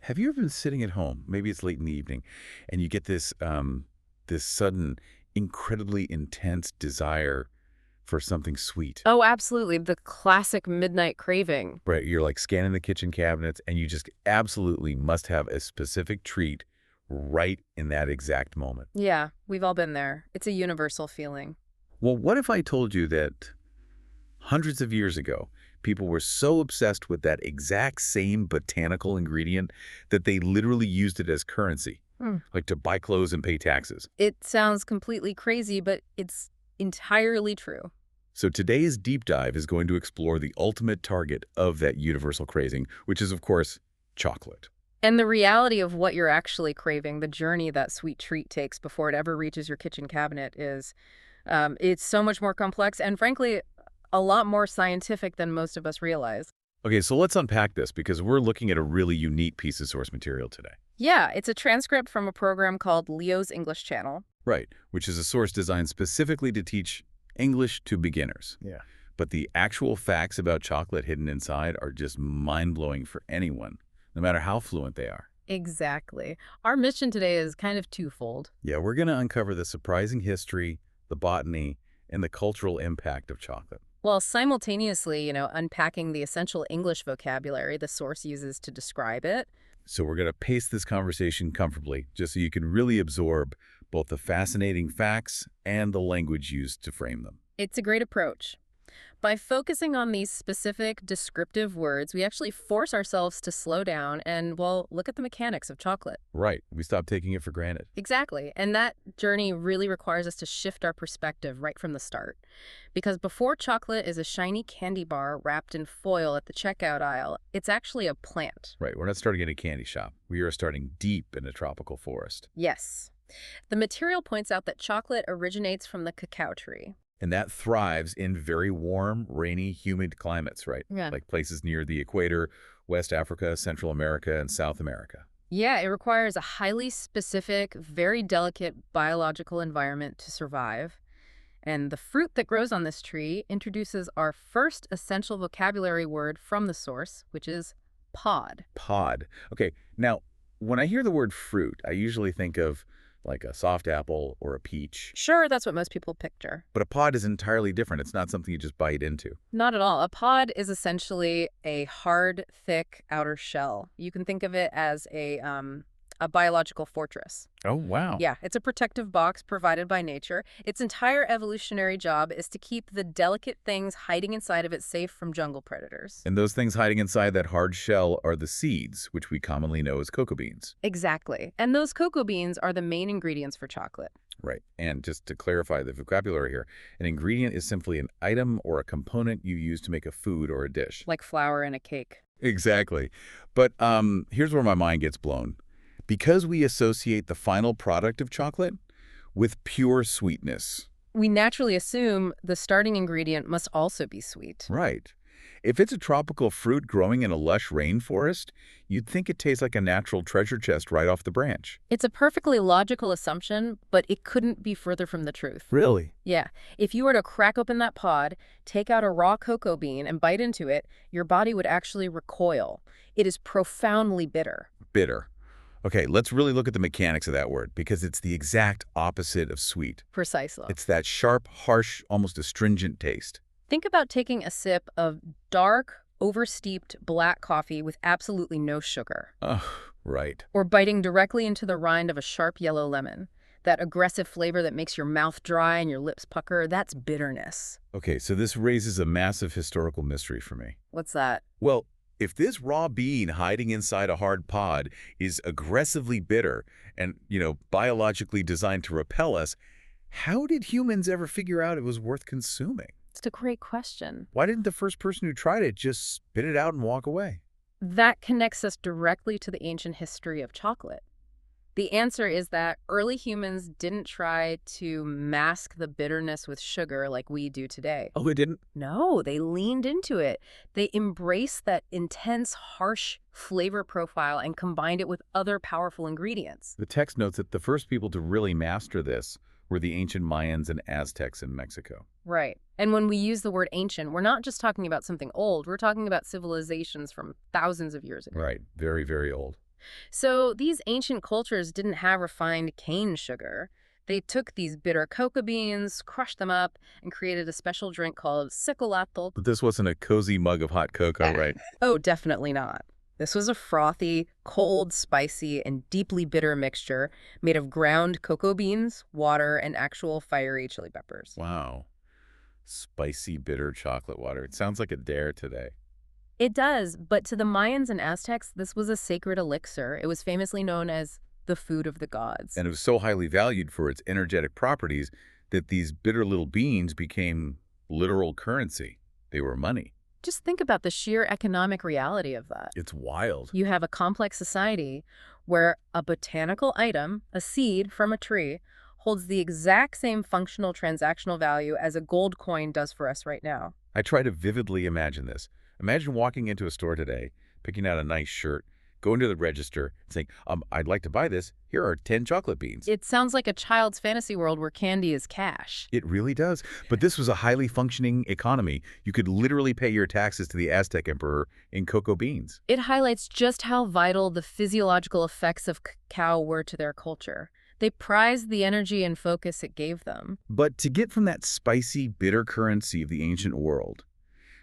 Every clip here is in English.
Have you ever been sitting at home, maybe it's late in the evening, and you get this sudden, incredibly intense desire for something sweet? Oh, absolutely. The classic midnight craving. Right, you're like scanning the kitchen cabinets, and you just absolutely must have a specific treat right in that exact moment. Yeah, we've all been there. It's a universal feeling. Well, what if I told you that hundreds of years ago, people were so obsessed with that exact same botanical ingredient that they literally used it as currency, Hmm. like to buy clothes and pay taxes? It sounds completely crazy, but it's entirely true. So today's deep dive is going to explore the ultimate target of that universal craving, which is, of course, chocolate. And the reality of what you're actually craving, the journey that sweet treat takes before it ever reaches your kitchen cabinet is, it's so much more complex and frankly, a lot more scientific than most of us realize. Okay, so let's unpack this because we're looking at a really unique piece of source material today. Yeah, it's a transcript from a program called Leo's English Channel. Right, which is a source designed specifically to teach English to beginners. Yeah. But the actual facts about chocolate hidden inside are just mind-blowing for anyone, no matter how fluent they are. Exactly. Our mission today is kind of twofold. Yeah, we're going to uncover the surprising history, the botany, and the cultural impact of chocolate. While simultaneously, unpacking the essential English vocabulary the source uses to describe it. So we're going to pace this conversation comfortably, just so you can really absorb both the fascinating facts and the language used to frame them. It's a great approach. By focusing on these specific descriptive words, we actually force ourselves to slow down and, well, look at the mechanics of chocolate. Right. We stop taking it for granted. Exactly. And that journey really requires us to shift our perspective right from the start. Because before chocolate is a shiny candy bar wrapped in foil at the checkout aisle, it's actually a plant. Right. We're not starting in a candy shop. We are starting deep in a tropical forest. Yes. The material points out that chocolate originates from the cacao tree. And that thrives in very warm, rainy, humid climates, right? Yeah. Like places near the equator, West Africa, Central America, and South America. Yeah, it requires a highly specific, very delicate biological environment to survive. And the fruit that grows on this tree introduces our first essential vocabulary word from the source, which is pod. Pod. Okay, now, when I hear the word fruit, I usually think of like a soft apple or a peach. Sure, that's what most people picture. But a pod is entirely different. It's not something you just bite into. Not at all. A pod is essentially a hard, thick outer shell. You can think of it as a biological fortress. Oh, wow. Yeah, it's a protective box provided by nature. Its entire evolutionary job is to keep the delicate things hiding inside of it safe from jungle predators. And those things hiding inside that hard shell are the seeds, which we commonly know as cocoa beans. Exactly. And those cocoa beans are the main ingredients for chocolate. Right. And just to clarify the vocabulary here, an ingredient is simply an item or a component you use to make a food or a dish. Like flour in a cake. Exactly. But here's where my mind gets blown. Because we associate the final product of chocolate with pure sweetness. We naturally assume the starting ingredient must also be sweet. Right. If it's a tropical fruit growing in a lush rainforest, you'd think it tastes like a natural treasure chest right off the branch. It's a perfectly logical assumption, but it couldn't be further from the truth. Really? Yeah. If you were to crack open that pod, take out a raw cocoa bean and bite into it, your body would actually recoil. It is profoundly bitter. Bitter. Okay, let's really look at the mechanics of that word, because it's the exact opposite of sweet. Precisely. It's that sharp, harsh, almost astringent taste. Think about taking a sip of dark, oversteeped black coffee with absolutely no sugar. Oh, right. Or biting directly into the rind of a sharp yellow lemon. That aggressive flavor that makes your mouth dry and your lips pucker, that's bitterness. Okay, so this raises a massive historical mystery for me. What's that? Well, if this raw bean hiding inside a hard pod is aggressively bitter and, biologically designed to repel us, how did humans ever figure out it was worth consuming? It's a great question. Why didn't the first person who tried it just spit it out and walk away? That connects us directly to the ancient history of chocolate. The answer is that early humans didn't try to mask the bitterness with sugar like we do today. Oh, it didn't? No, they leaned into it. They embraced that intense, harsh flavor profile and combined it with other powerful ingredients. The text notes that the first people to really master this were the ancient Mayans and Aztecs in Mexico. Right. And when we use the word ancient, we're not just talking about something old. We're talking about civilizations from thousands of years ago. Right. Very, very old. So these ancient cultures didn't have refined cane sugar. They took these bitter cocoa beans, crushed them up, and created a special drink called sicolatl. But this wasn't a cozy mug of hot cocoa, right? Oh, definitely not. This was a frothy, cold, spicy, and deeply bitter mixture made of ground cocoa beans, water, and actual fiery chili peppers. Wow. Spicy, bitter chocolate water. It sounds like a dare today. It does, but to the Mayans and Aztecs, this was a sacred elixir. It was famously known as the food of the gods. And it was so highly valued for its energetic properties that these bitter little beans became literal currency. They were money. Just think about the sheer economic reality of that. It's wild. You have a complex society where a botanical item, a seed from a tree, holds the exact same functional transactional value as a gold coin does for us right now. I try to vividly imagine this. Imagine walking into a store today, picking out a nice shirt, going to the register, and saying, I'd like to buy this. Here are 10 chocolate beans. It sounds like a child's fantasy world where candy is cash. It really does. But this was a highly functioning economy. You could literally pay your taxes to the Aztec emperor in cocoa beans. It highlights just how vital the physiological effects of cacao were to their culture. They prized the energy and focus it gave them. But to get from that spicy, bitter currency of the ancient world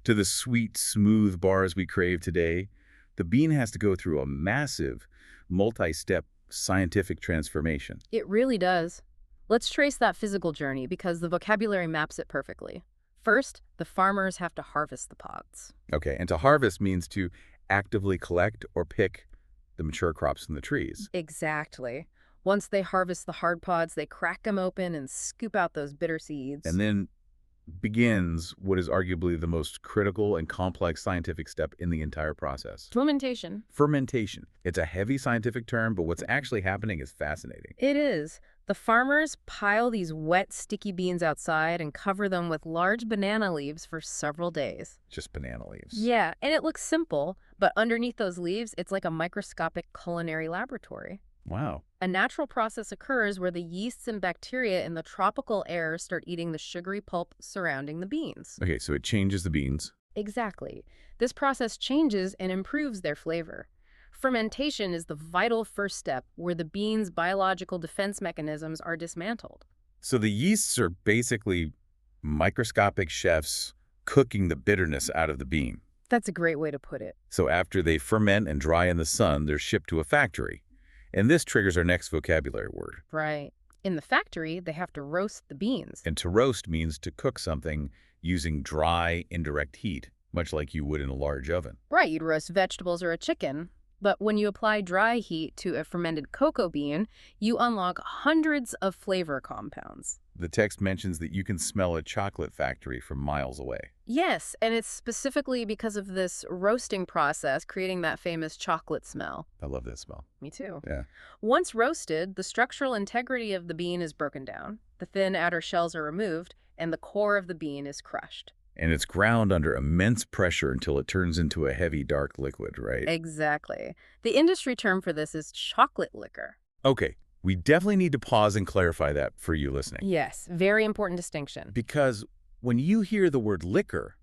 to the sweet, smooth bars we crave today, the bean has to go through a massive, multi-step scientific transformation. It really does. Let's trace that physical journey because the vocabulary maps it perfectly. First, the farmers have to harvest the pods. Okay, and to harvest means to actively collect or pick the mature crops from the trees. Exactly. Once they harvest the hard pods, they crack them open and scoop out those bitter seeds. And then begins what is arguably the most critical and complex scientific step in the entire process. Fermentation. Fermentation. It's a heavy scientific term, but what's actually happening is fascinating. It is. The farmers pile these wet, sticky beans outside and cover them with large banana leaves for several days. Just banana leaves. Yeah, and it looks simple, but underneath those leaves, it's like a microscopic culinary laboratory. Wow. A natural process occurs where the yeasts and bacteria in the tropical air start eating the sugary pulp surrounding the beans. Okay, so it changes the beans. Exactly. This process changes and improves their flavor. Fermentation is the vital first step where the beans' biological defense mechanisms are dismantled. So the yeasts are basically microscopic chefs cooking the bitterness out of the bean. That's a great way to put it. So after they ferment and dry in the sun, they're shipped to a factory. And this triggers our next vocabulary word. Right. In the factory, they have to roast the beans. And to roast means to cook something using dry, indirect heat, much like you would in a large oven. Right, you'd roast vegetables or a chicken. But when you apply dry heat to a fermented cocoa bean, you unlock hundreds of flavor compounds. The text mentions that you can smell a chocolate factory from miles away. Yes, and it's specifically because of this roasting process creating that famous chocolate smell. I love that smell. Me too. Yeah. Once roasted, the structural integrity of the bean is broken down, the thin outer shells are removed, and the core of the bean is crushed. And it's ground under immense pressure until it turns into a heavy, dark liquid, right? Exactly. The industry term for this is chocolate liquor. Okay, we definitely need to pause and clarify that for you listening. Yes, very important distinction. Because when you hear the word liquor,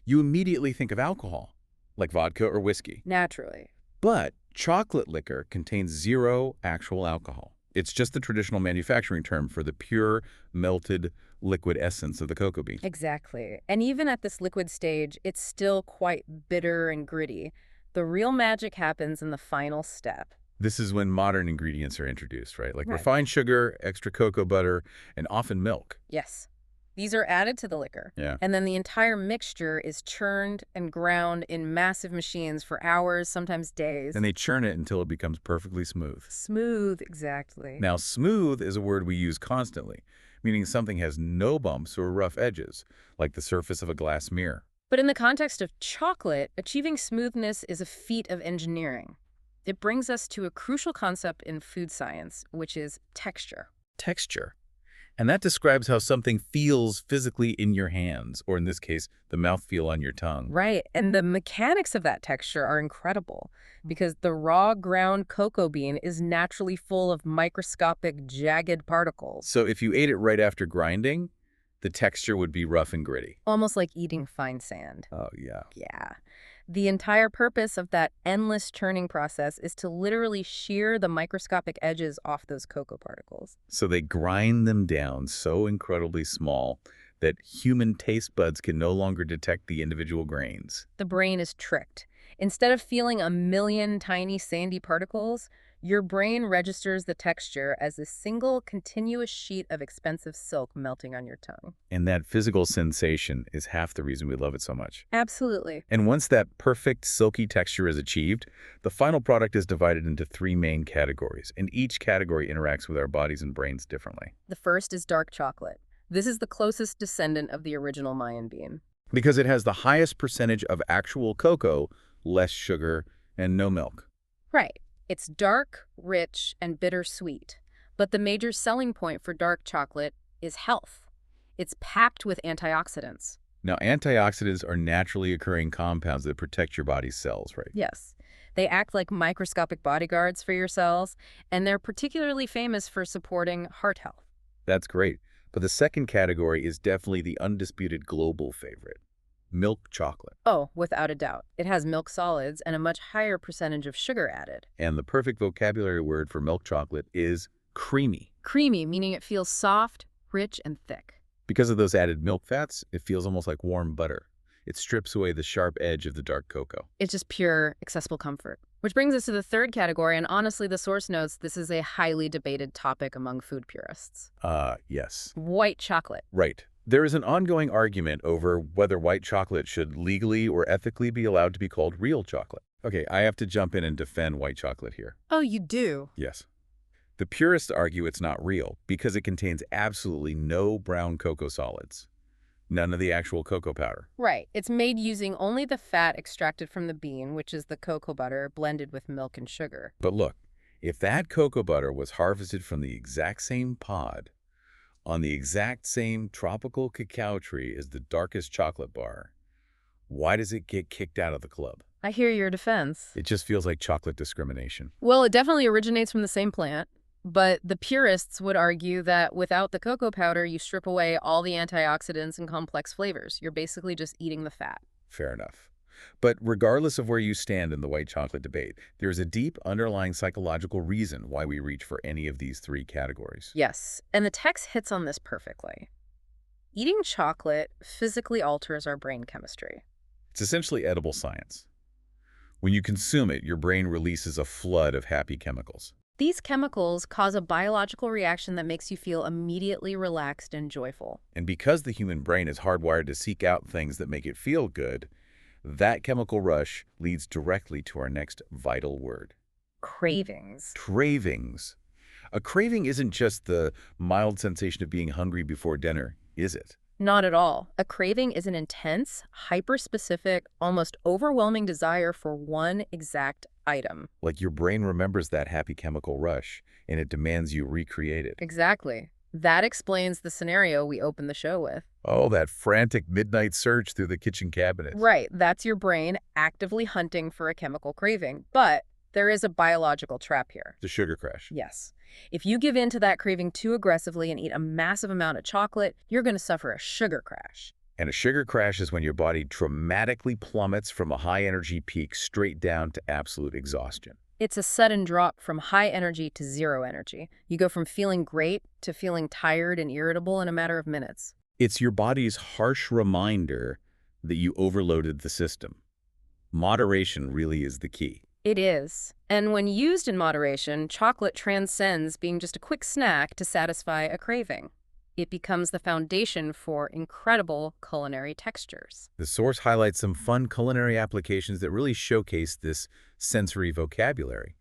you immediately think of alcohol, like vodka or whiskey. Naturally. But chocolate liquor contains zero actual alcohol. It's just the traditional manufacturing term for the pure, melted liquid essence of the cocoa bean. Exactly. And even at this liquid stage, it's still quite bitter and gritty. The real magic happens in the final step. This is when modern ingredients are introduced, right? Like Right. refined sugar, extra cocoa butter, and often milk. Yes. These are added to the liquor. Yeah. And then the entire mixture is churned and ground in massive machines for hours, sometimes days. And they churn it until it becomes perfectly smooth. Smooth, exactly. Now, smooth is a word we use constantly, meaning something has no bumps or rough edges, like the surface of a glass mirror. But in the context of chocolate, achieving smoothness is a feat of engineering. It brings us to a crucial concept in food science, which is texture. Texture. And that describes how something feels physically in your hands, or in this case, the mouthfeel on your tongue. Right, and the mechanics of that texture are incredible because the raw ground cocoa bean is naturally full of microscopic, jagged particles. So if you ate it right after grinding, the texture would be rough and gritty. Almost like eating fine sand. Oh, yeah. Yeah. The entire purpose of that endless churning process is to literally shear the microscopic edges off those cocoa particles. So they grind them down so incredibly small that human taste buds can no longer detect the individual grains. The brain is tricked. Instead of feeling a million tiny sandy particles, your brain registers the texture as a single continuous sheet of expensive silk melting on your tongue. And that physical sensation is half the reason we love it so much. Absolutely. And once that perfect silky texture is achieved, the final product is divided into three main categories, and each category interacts with our bodies and brains differently. The first is dark chocolate. This is the closest descendant of the original Mayan bean. Because it has the highest percentage of actual cocoa, less sugar, and no milk. Right. It's dark, rich, and bittersweet. But the major selling point for dark chocolate is health. It's packed with antioxidants. Now, antioxidants are naturally occurring compounds that protect your body's cells, right? Yes. They act like microscopic bodyguards for your cells, and they're particularly famous for supporting heart health. That's great. But the second category is definitely the undisputed global favorite. Milk chocolate. Oh, without a doubt. It has milk solids and a much higher percentage of sugar added. And the perfect vocabulary word for milk chocolate is creamy. Creamy, meaning it feels soft, rich, and thick. Because of those added milk fats, it feels almost like warm butter. It strips away the sharp edge of the dark cocoa. It's just pure, accessible comfort. Which brings us to the third category, and honestly, the source notes this is a highly debated topic among food purists. Yes. White chocolate. Right. There is an ongoing argument over whether white chocolate should legally or ethically be allowed to be called real chocolate. Okay, I have to jump in and defend white chocolate here. Oh, you do? Yes. The purists argue it's not real because it contains absolutely no brown cocoa solids. None of the actual cocoa powder. Right. It's made using only the fat extracted from the bean, which is the cocoa butter blended with milk and sugar. But look, if that cocoa butter was harvested from the exact same pod, on the exact same tropical cacao tree as the darkest chocolate bar, why does it get kicked out of the club? I hear your defense. It just feels like chocolate discrimination. Well, it definitely originates from the same plant, but the purists would argue that without the cocoa powder, you strip away all the antioxidants and complex flavors. You're basically just eating the fat. Fair enough. But regardless of where you stand in the white chocolate debate, there's a deep underlying psychological reason why we reach for any of these three categories. Yes, and the text hits on this perfectly. Eating chocolate physically alters our brain chemistry. It's essentially edible science. When you consume it, your brain releases a flood of happy chemicals. These chemicals cause a biological reaction that makes you feel immediately relaxed and joyful. And because the human brain is hardwired to seek out things that make it feel good, that chemical rush leads directly to our next vital word. Cravings. Cravings. A craving isn't just the mild sensation of being hungry before dinner, is it? Not at all. A craving is an intense, hyper-specific, almost overwhelming desire for one exact item. Like your brain remembers that happy chemical rush, and it demands you recreate it. Exactly. That explains the scenario we opened the show with. Oh, that frantic midnight search through the kitchen cabinets. Right. That's your brain actively hunting for a chemical craving. But there is a biological trap here. The sugar crash. Yes. If you give in to that craving too aggressively and eat a massive amount of chocolate, you're going to suffer a sugar crash. And a sugar crash is when your body dramatically plummets from a high-energy peak straight down to absolute exhaustion. It's a sudden drop from high energy to zero energy. You go from feeling great to feeling tired and irritable in a matter of minutes. It's your body's harsh reminder that you overloaded the system. Moderation really is the key. It is. And when used in moderation, chocolate transcends being just a quick snack to satisfy a craving. It becomes the foundation for incredible culinary textures. The source highlights some fun culinary applications that really showcase this sensory vocabulary.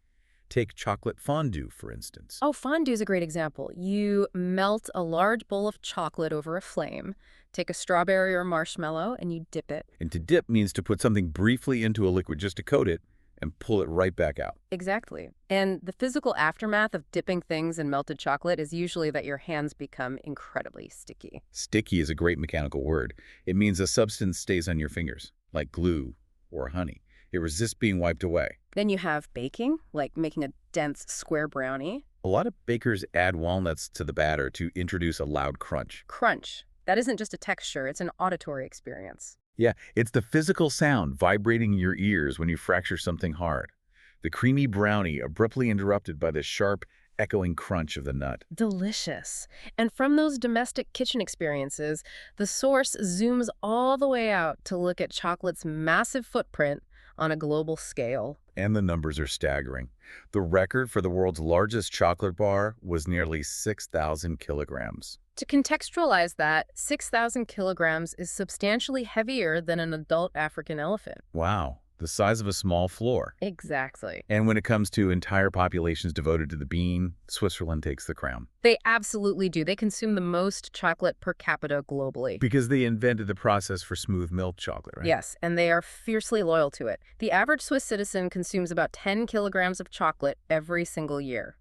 Take chocolate fondue, for instance. Oh, fondue is a great example. You melt a large bowl of chocolate over a flame, take a strawberry or marshmallow, and you dip it. And to dip means to put something briefly into a liquid just to coat it and pull it right back out. Exactly. And the physical aftermath of dipping things in melted chocolate is usually that your hands become incredibly sticky. Sticky is a great mechanical word. It means a substance stays on your fingers, like glue or honey. It resists being wiped away. Then you have baking, like making a dense square brownie. A lot of bakers add walnuts to the batter to introduce a loud crunch. Crunch. That isn't just a texture, it's an auditory experience. Yeah, it's the physical sound vibrating in your ears when you fracture something hard. The creamy brownie abruptly interrupted by the sharp, echoing crunch of the nut. Delicious. And from those domestic kitchen experiences, the source zooms all the way out to look at chocolate's massive footprint on a global scale. And the numbers are staggering. The record for the world's largest chocolate bar was nearly 6,000 kilograms. To contextualize that, 6,000 kilograms is substantially heavier than an adult African elephant. Wow, the size of a small floor. Exactly. And when it comes to entire populations devoted to the bean, Switzerland takes the crown. They absolutely do. They consume the most chocolate per capita globally. Because they invented the process for smooth milk chocolate, right? Yes, and they are fiercely loyal to it. The average Swiss citizen consumes about 10 kilograms of chocolate every single year.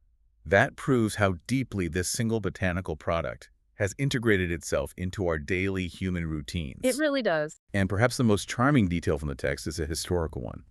That proves how deeply this single botanical product has integrated itself into our daily human routines. It really does. And perhaps the most charming detail from the text is a historical one.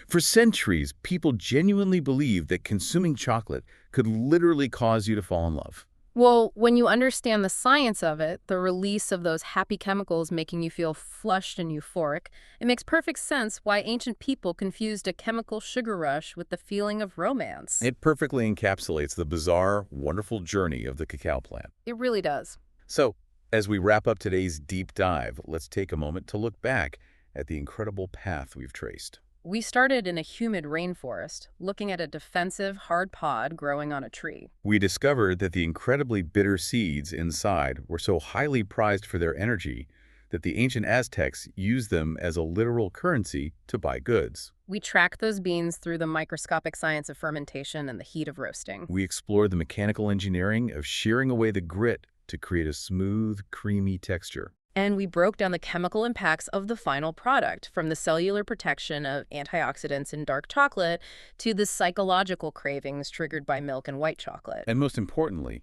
For centuries, people genuinely believed that consuming chocolate could literally cause you to fall in love. Well, when you understand the science of it, the release of those happy chemicals making you feel flushed and euphoric, it makes perfect sense why ancient people confused a chemical sugar rush with the feeling of romance. It perfectly encapsulates the bizarre, wonderful journey of the cacao plant. It really does. So, as we wrap up today's deep dive, let's take a moment to look back at the incredible path we've traced. We started in a humid rainforest, looking at a defensive, hard pod growing on a tree. We discovered that the incredibly bitter seeds inside were so highly prized for their energy that the ancient Aztecs used them as a literal currency to buy goods. We tracked those beans through the microscopic science of fermentation and the heat of roasting. We explored the mechanical engineering of shearing away the grit to create a smooth, creamy texture. And we broke down the chemical impacts of the final product, from the cellular protection of antioxidants in dark chocolate to the psychological cravings triggered by milk and white chocolate. And most importantly,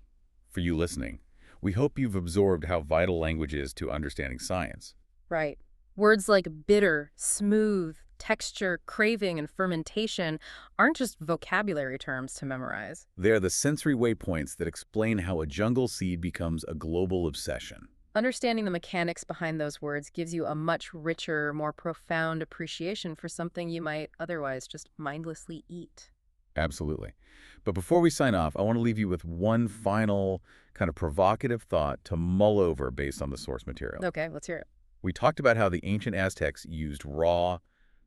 for you listening, we hope you've absorbed how vital language is to understanding science. Right. Words like bitter, smooth, texture, craving, and fermentation aren't just vocabulary terms to memorize. They are the sensory waypoints that explain how a jungle seed becomes a global obsession. Understanding the mechanics behind those words gives you a much richer, more profound appreciation for something you might otherwise just mindlessly eat. Absolutely. But before we sign off, I want to leave you with one final kind of provocative thought to mull over based on the source material. Okay, let's hear it. We talked about how the ancient Aztecs used raw,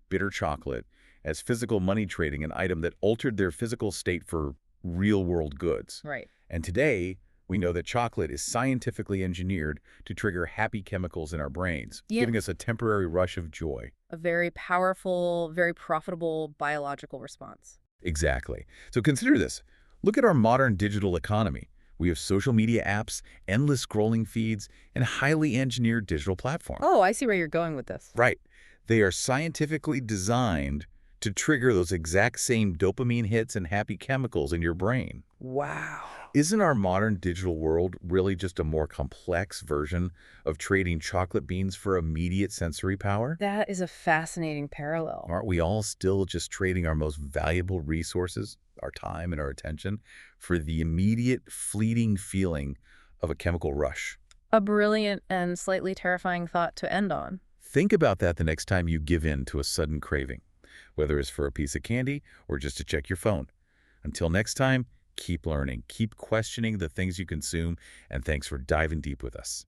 bitter chocolate as physical money trading, an item that altered their physical state for real-world goods. Right. And today, we know that chocolate is scientifically engineered to trigger happy chemicals in our brains, giving us a temporary rush of joy. A very powerful, very profitable biological response. Exactly. So consider this. Look at our modern digital economy. We have social media apps, endless scrolling feeds, and highly engineered digital platforms. Oh, I see where you're going with this. Right. They are scientifically designed to trigger those exact same dopamine hits and happy chemicals in your brain. Wow. Isn't our modern digital world really just a more complex version of trading chocolate beans for immediate sensory power? That is a fascinating parallel. Aren't we all still just trading our most valuable resources, our time and our attention, for the immediate, fleeting feeling of a chemical rush? A brilliant and slightly terrifying thought to end on. Think about that the next time you give in to a sudden craving, whether it's for a piece of candy or just to check your phone. Until next time, keep learning, keep questioning the things you consume, and thanks for diving deep with us.